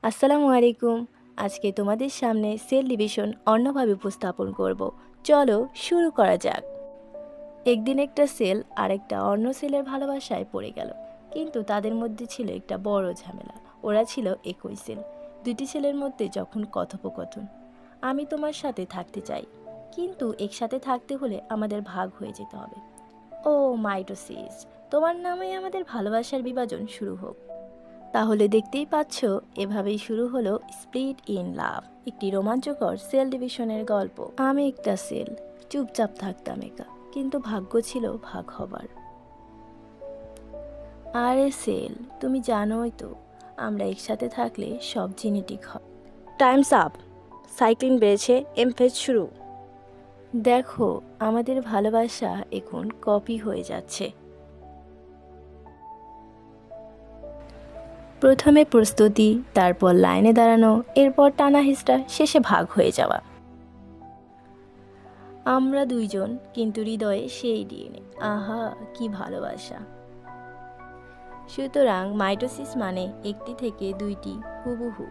আসসালামু আলাইকুম। আজকে তোমাদের সামনে সেল ডিভিশন অন্যভাবে উপস্থাপন করব। চলো শুরু করা যাক। একদিন একটা সেল আরেকটা অন্য সেলের ভালোবাসায় পড়ে গেল, কিন্তু তাদের মধ্যে ছিল একটা বড় ঝামেলা। ওরা ছিল একই সেল। দুটি সেলের মধ্যে যখন কথোপকথন, আমি তোমার সাথে থাকতে চাই, কিন্তু একসাথে থাকতে হলে আমাদের ভাগ হয়ে যেতে হবে। ও মাইটোসিস, তোমার নামেই আমাদের ভালোবাসার বিভাজন শুরু হোক। তাহলে দেখতেই পাচ্ছ, এভাবেই শুরু হলো স্প্লিট ইন লাভ, একটি রোমাঞ্চকর সেল ডিভিশনের গল্প। আমি একটা সেল, চুপচাপ থাকতাম একা, কিন্তু ভাগ্য ছিল ভাগ হবার। আরে সেল, তুমি জানোই তো, আমরা একসাথে থাকলে সব জেনেটিক হয়। টাইমস আপ, সাইক্লিং বেড়েছে, এমফেজ শুরু। দেখো, আমাদের ভালোবাসা এখন কপি হয়ে যাচ্ছে। প্রথমে প্রস্তুতি, তারপর লাইনে দাঁড়ানো, এরপর টানা হিসড়া, শেষে ভাগ হয়ে যাওয়া। আমরা দুইজন, কিন্তু হৃদয়ে সেই ডিএনএ। আহা, কি ভালোবাসা! সুতরাং মাইটোসিস মানে একটি থেকে দুইটি হুবহু।